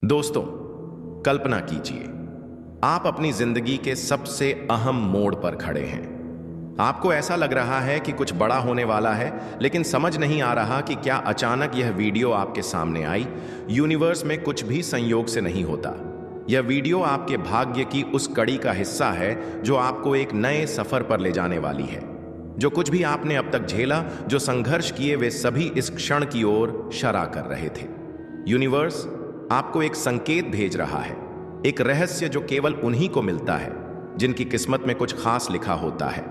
दोस्तों, कल्पना कीजिए आप अपनी जिंदगी के सबसे अहम मोड़ पर खड़े हैं। आपको ऐसा लग रहा है कि कुछ बड़ा होने वाला है, लेकिन समझ नहीं आ रहा कि क्या अचानक यह वीडियो आपके सामने आई। यूनिवर्स में कुछ भी संयोग से नहीं होता। यह वीडियो आपके भाग्य की उस कड़ी का हिस्सा है जो आपको एक नए सफर पर ले जाने वाली है। जो कुछ भी आपने अब तक झेला, जो संघर्ष किए, वे सभी इस क्षण की ओर शरा कर रहे थे। यूनिवर्स आपको एक संकेत भेज रहा है, एक रहस्य जो केवल उन्हीं को मिलता है जिनकी किस्मत में कुछ खास लिखा होता है।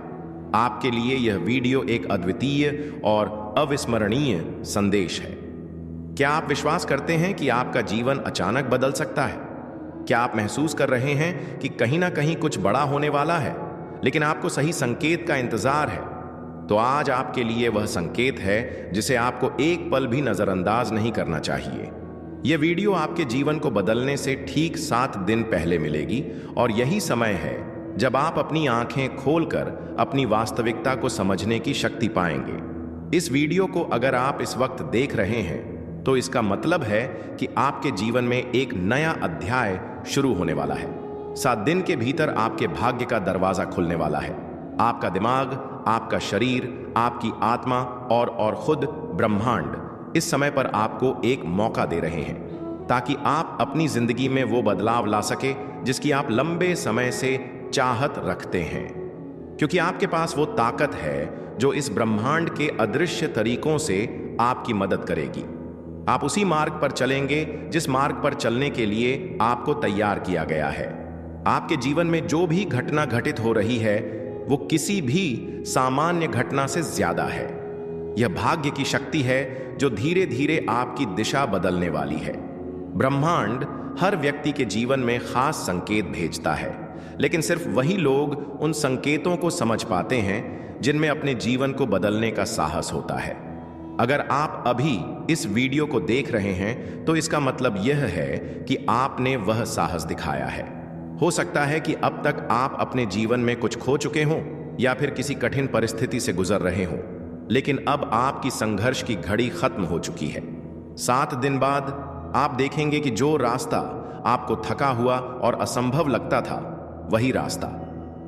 आपके लिए यह वीडियो एक अद्वितीय और अविस्मरणीय संदेश है। क्या आप विश्वास करते हैं कि आपका जीवन अचानक बदल सकता है? क्या आप महसूस कर रहे हैं कि कहीं ना कहीं कुछ बड़ा होने वाला है, लेकिन आपको सही संकेत का इंतजार है? तो आज आपके लिए वह संकेत है जिसे आपको एक पल भी नजरअंदाज नहीं करना चाहिए। यह वीडियो आपके जीवन को बदलने से ठीक 7 दिन पहले मिलेगी, और यही समय है जब आप अपनी आंखें खोलकर अपनी वास्तविकता को समझने की शक्ति पाएंगे। इस वीडियो को अगर आप इस वक्त देख रहे हैं तो इसका मतलब है कि आपके जीवन में एक नया अध्याय शुरू होने वाला है। 7 दिन के भीतर आपके भाग्य का दरवाजा खुलने वाला है। आपका दिमाग, आपका शरीर, आपकी आत्मा और खुद ब्रह्मांड इस समय पर आपको एक मौका दे रहे हैं ताकि आप अपनी जिंदगी में वो बदलाव ला सके जिसकी आप लंबे समय से चाहत रखते हैं। क्योंकि आपके पास वो ताकत है जो इस ब्रह्मांड के अदृश्य तरीकों से आपकी मदद करेगी। आप उसी मार्ग पर चलेंगे जिस मार्ग पर चलने के लिए आपको तैयार किया गया है। आपके जीवन में जो भी घटना घटित हो रही है वो किसी भी सामान्य घटना से ज्यादा है। यह भाग्य की शक्ति है जो धीरे धीरे आपकी दिशा बदलने वाली है। ब्रह्मांड हर व्यक्ति के जीवन में खास संकेत भेजता है, लेकिन सिर्फ वही लोग उन संकेतों को समझ पाते हैं जिनमें अपने जीवन को बदलने का साहस होता है। अगर आप अभी इस वीडियो को देख रहे हैं तो इसका मतलब यह है कि आपने वह साहस दिखाया है। हो सकता है कि अब तक आप अपने जीवन में कुछ खो चुके हों या फिर किसी कठिन परिस्थिति से गुजर रहे हों, लेकिन अब आपकी संघर्ष की घड़ी खत्म हो चुकी है। 7 दिन बाद आप देखेंगे कि जो रास्ता आपको थका हुआ और असंभव लगता था, वही रास्ता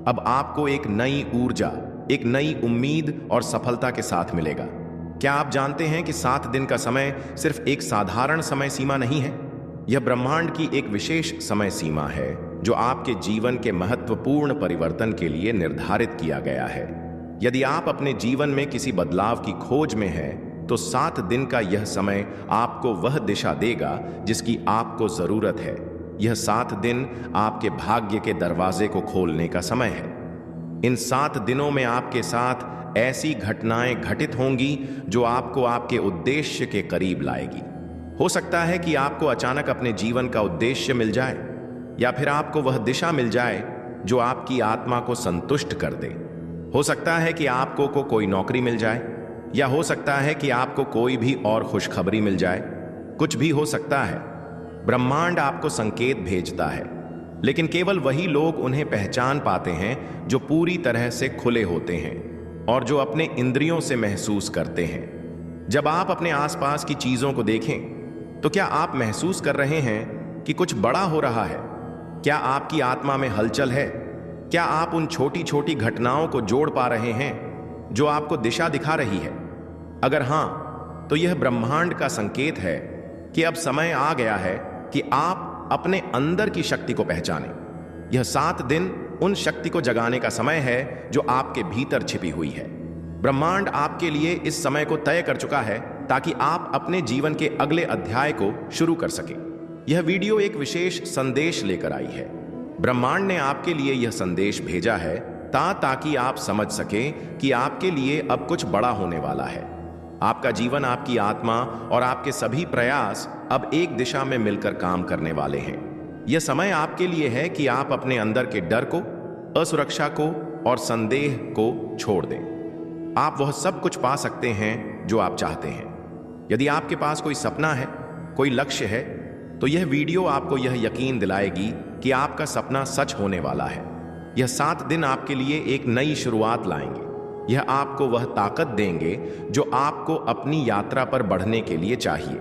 अब आपको एक नई ऊर्जा, एक नई उम्मीद और सफलता के साथ मिलेगा। क्या आप जानते हैं कि 7 दिन का समय सिर्फ एक साधारण समय सीमा नहीं है? यह ब्रह्मांड की एक विशेष समय सीमा है जो आपके जीवन के महत्वपूर्ण परिवर्तन के लिए निर्धारित किया गया है। यदि आप अपने जीवन में किसी बदलाव की खोज में हैं, तो 7 दिन का यह समय आपको वह दिशा देगा जिसकी आपको जरूरत है। यह 7 दिन आपके भाग्य के दरवाजे को खोलने का समय है। इन 7 दिनों में आपके साथ ऐसी घटनाएं घटित होंगी जो आपको आपके उद्देश्य के करीब लाएगी। हो सकता है कि आपको अचानक अपने जीवन का उद्देश्य मिल जाए, या फिर आपको वह दिशा मिल जाए जो आपकी आत्मा को संतुष्ट कर दे। हो सकता है कि आपको कोई नौकरी मिल जाए, या हो सकता है कि आपको कोई भी और खुशखबरी मिल जाए। कुछ भी हो सकता है। ब्रह्मांड आपको संकेत भेजता है, लेकिन केवल वही लोग उन्हें पहचान पाते हैं जो पूरी तरह से खुले होते हैं और जो अपने इंद्रियों से महसूस करते हैं। जब आप अपने आसपास की चीजों को देखें तो क्या आप महसूस कर रहे हैं कि कुछ बड़ा हो रहा है? क्या आपकी आत्मा में हलचल है? क्या आप उन छोटी छोटी घटनाओं को जोड़ पा रहे हैं जो आपको दिशा दिखा रही है? अगर हां, तो यह ब्रह्मांड का संकेत है कि अब समय आ गया है कि आप अपने अंदर की शक्ति को पहचानें। यह 7 दिन उन शक्ति को जगाने का समय है जो आपके भीतर छिपी हुई है। ब्रह्मांड आपके लिए इस समय को तय कर चुका है ताकि आप अपने जीवन के अगले अध्याय को शुरू कर सकें। यह वीडियो एक विशेष संदेश लेकर आई है। ब्रह्मांड ने आपके लिए यह संदेश भेजा है ताकि आप समझ सकें कि आपके लिए अब कुछ बड़ा होने वाला है। आपका जीवन, आपकी आत्मा और आपके सभी प्रयास अब एक दिशा में मिलकर काम करने वाले हैं। यह समय आपके लिए है कि आप अपने अंदर के डर को, असुरक्षा को और संदेह को छोड़ दें। आप वह सब कुछ पा सकते हैं जो आप चाहते हैं। यदि आपके पास कोई सपना है, कोई लक्ष्य है, तो यह वीडियो आपको यह यकीन दिलाएगी कि आपका सपना सच होने वाला है। यह 7 दिन आपके लिए एक नई शुरुआत लाएंगे। यह आपको वह ताकत देंगे जो आपको अपनी यात्रा पर बढ़ने के लिए चाहिए।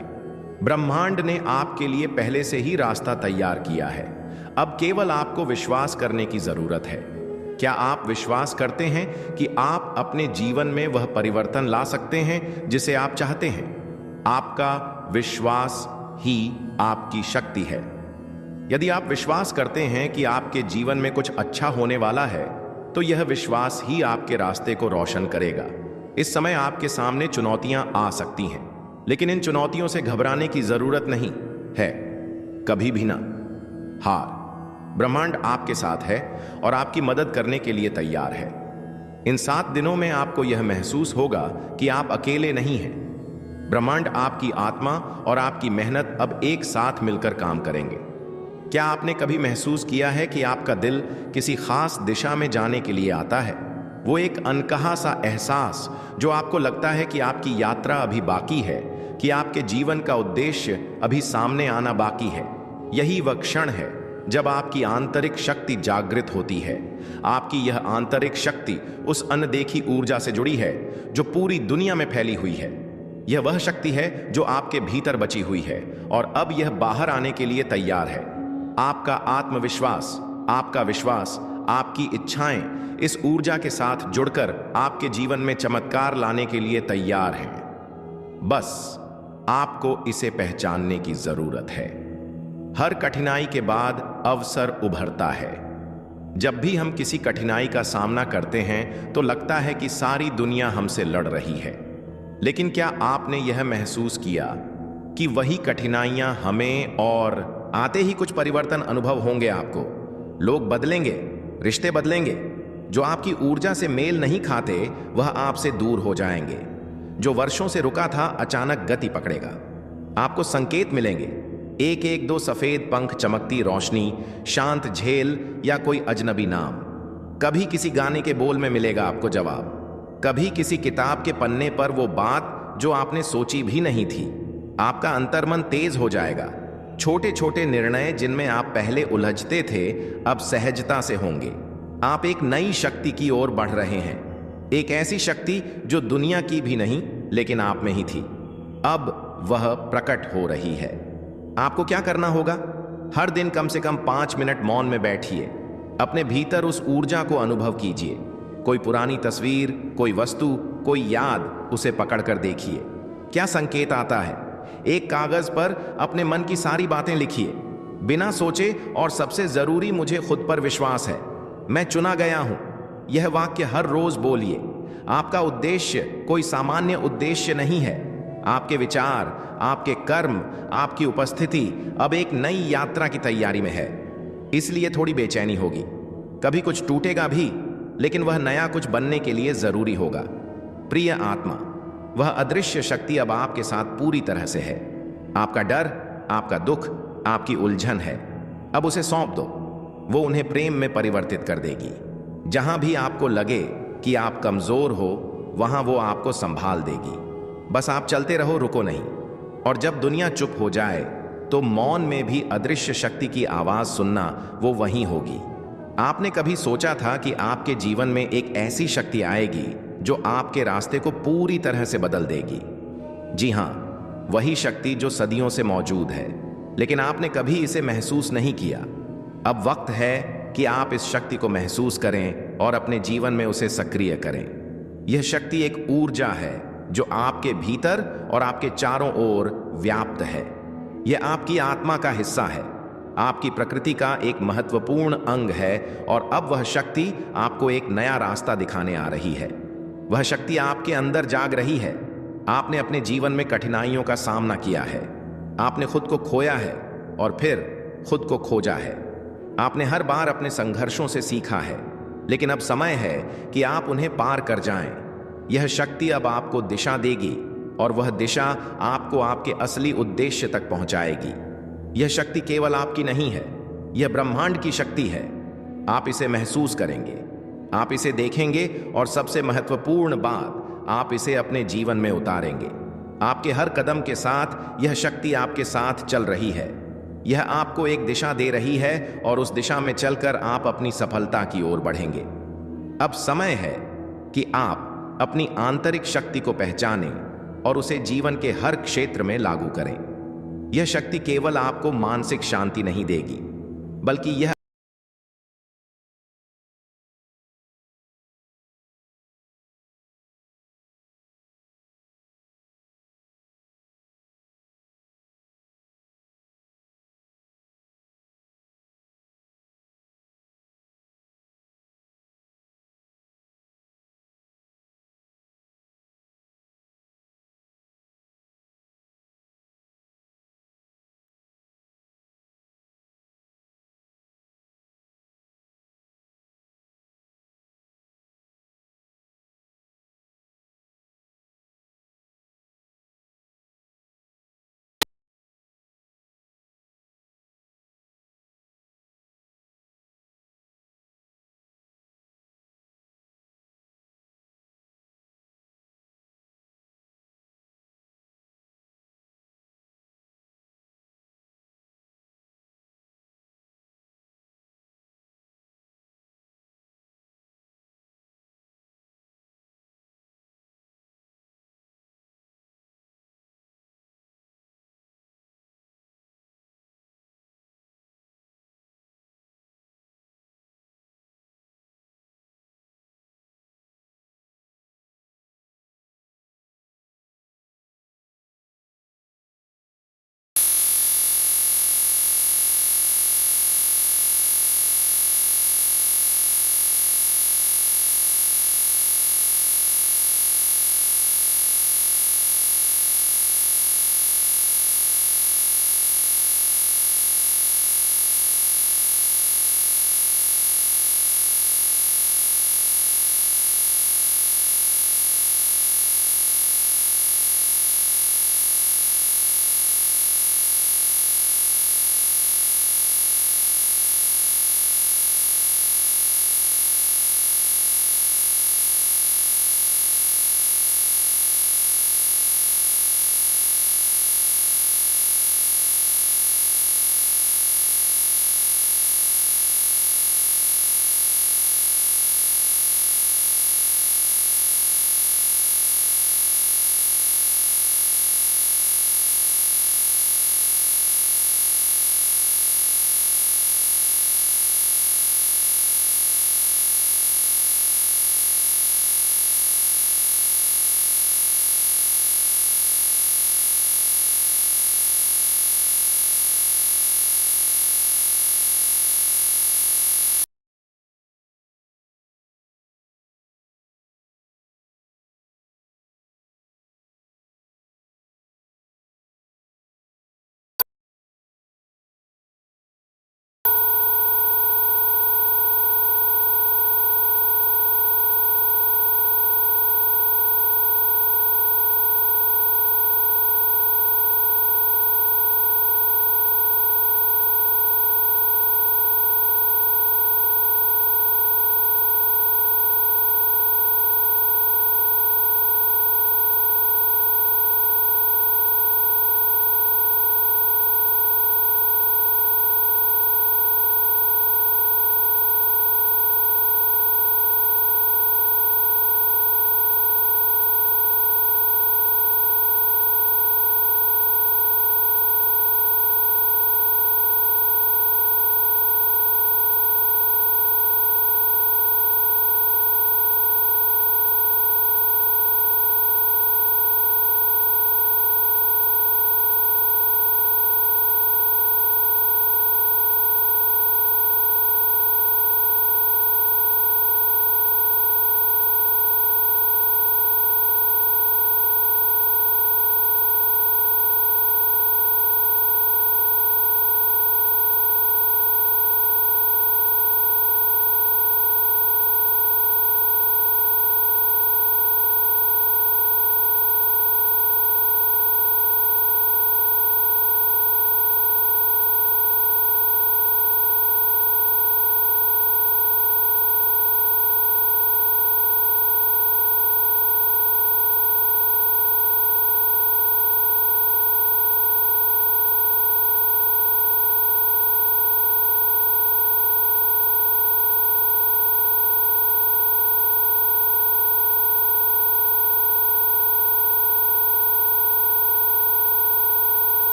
ब्रह्मांड ने आपके लिए पहले से ही रास्ता तैयार किया है। अब केवल आपको विश्वास करने की जरूरत है। क्या आप विश्वास करते हैं कि आप अपने जीवन में वह परिवर्तन ला सकते हैं जिसे आप चाहते हैं? आपका विश्वास ही आपकी शक्ति है। यदि आप विश्वास करते हैं कि आपके जीवन में कुछ अच्छा होने वाला है, तो यह विश्वास ही आपके रास्ते को रोशन करेगा। इस समय आपके सामने चुनौतियां आ सकती हैं, लेकिन इन चुनौतियों से घबराने की जरूरत नहीं है, कभी भी ना। हार, ब्रह्मांड आपके साथ है और आपकी मदद करने के लिए तैयार है। इन 7 दिनों में आपको यह महसूस होगा कि आप अकेले नहीं हैं। ब्रह्मांड, आपकी आत्मा और आपकी मेहनत अब एक साथ मिलकर काम करेंगे। क्या आपने कभी महसूस किया है कि आपका दिल किसी खास दिशा में जाने के लिए आता है? वो एक अनकहा सा एहसास जो आपको लगता है कि आपकी यात्रा अभी बाकी है, कि आपके जीवन का उद्देश्य अभी सामने आना बाकी है। यही वह क्षण है जब आपकी आंतरिक शक्ति जागृत होती है। आपकी यह आंतरिक शक्ति उस अनदेखी ऊर्जा से जुड़ी है जो पूरी दुनिया में फैली हुई है। यह वह शक्ति है जो आपके भीतर बची हुई है और अब यह बाहर आने के लिए तैयार है। आपका आत्मविश्वास, आपका विश्वास, आपकी इच्छाएं इस ऊर्जा के साथ जुड़कर आपके जीवन में चमत्कार लाने के लिए तैयार हैं। बस आपको इसे पहचानने की जरूरत है। हर कठिनाई के बाद अवसर उभरता है। जब भी हम किसी कठिनाई का सामना करते हैं तो लगता है कि सारी दुनिया हमसे लड़ रही है। लेकिन क्या आपने यह महसूस किया कि वही कठिनाइयां हमें, और आते ही कुछ परिवर्तन अनुभव होंगे आपको। लोग बदलेंगे, रिश्ते बदलेंगे। जो आपकी ऊर्जा से मेल नहीं खाते वह आपसे दूर हो जाएंगे। जो वर्षों से रुका था अचानक गति पकड़ेगा। आपको संकेत मिलेंगे, एक एक दो सफेद पंख, चमकती रोशनी, शांत झेल या कोई अजनबी नाम। कभी किसी गाने के बोल में मिलेगा आपको जवाब, कभी किसी किताब के पन्ने पर वो बात जो आपने सोची भी नहीं थी। आपका अंतर्मन तेज हो जाएगा। छोटे छोटे निर्णय जिनमें आप पहले उलझते थे अब सहजता से होंगे। आप एक नई शक्ति की ओर बढ़ रहे हैं, एक ऐसी शक्ति जो दुनिया की भी नहीं लेकिन आप में ही थी, अब वह प्रकट हो रही है। आपको क्या करना होगा? हर दिन कम से कम 5 मिनट मौन में बैठिए। अपने भीतर उस ऊर्जा को अनुभव कीजिए। कोई पुरानी तस्वीर, कोई वस्तु, कोई याद, उसे पकड़कर देखिए। क्या संकेत आता है? एक कागज पर अपने मन की सारी बातें लिखिए, बिना सोचे। और सबसे जरूरी, मुझे खुद पर विश्वास है, मैं चुना गया हूं। यह वाक्य हर रोज बोलिए। आपका उद्देश्य कोई सामान्य उद्देश्य नहीं है। आपके विचार, आपके कर्म, आपकी उपस्थिति अब एक नई यात्रा की तैयारी में है। इसलिए थोड़ी बेचैनी होगी, कभी कुछ टूटेगा भी, लेकिन वह नया कुछ बनने के लिए जरूरी होगा। प्रिय आत्मा, वह अदृश्य शक्ति अब आपके साथ पूरी तरह से है। आपका डर, आपका दुख, आपकी उलझन है, अब उसे सौंप दो। वो उन्हें प्रेम में परिवर्तित कर देगी। जहां भी आपको लगे कि आप कमजोर हो, वहां वो आपको संभाल देगी। बस आप चलते रहो, रुको नहीं। और जब दुनिया चुप हो जाए तो मौन में भी अदृश्य शक्ति की आवाज सुनना वो वहीं होगी। आपने कभी सोचा था कि आपके जीवन में एक ऐसी शक्ति आएगी जो आपके रास्ते को पूरी तरह से बदल देगी? जी हां, वही शक्ति जो सदियों से मौजूद है, लेकिन आपने कभी इसे महसूस नहीं किया। अब वक्त है कि आप इस शक्ति को महसूस करें और अपने जीवन में उसे सक्रिय करें। यह शक्ति एक ऊर्जा है जो आपके भीतर और आपके चारों ओर व्याप्त है। यह आपकी आत्मा का हिस्सा है, आपकी प्रकृति का एक महत्वपूर्ण अंग है। और अब वह शक्ति आपको एक नया रास्ता दिखाने आ रही है। वह शक्ति आपके अंदर जाग रही है। आपने अपने जीवन में कठिनाइयों का सामना किया है, आपने खुद को खोया है और फिर खुद को खोजा है। आपने हर बार अपने संघर्षों से सीखा है, लेकिन अब समय है कि आप उन्हें पार कर जाएं। यह शक्ति अब आपको दिशा देगी और वह दिशा आपको आपके असली उद्देश्य तक पहुंचाएगी। यह शक्ति केवल आपकी नहीं है, यह ब्रह्मांड की शक्ति है। आप इसे महसूस करेंगे, आप इसे देखेंगे और सबसे महत्वपूर्ण बात, आप इसे अपने जीवन में उतारेंगे। आपके हर कदम के साथ यह शक्ति आपके साथ चल रही है। यह आपको एक दिशा दे रही है और उस दिशा में चलकर आप अपनी सफलता की ओर बढ़ेंगे। अब समय है कि आप अपनी आंतरिक शक्ति को पहचानें और उसे जीवन के हर क्षेत्र में लागू करें। यह शक्ति केवल आपको मानसिक शांति नहीं देगी, बल्कि यह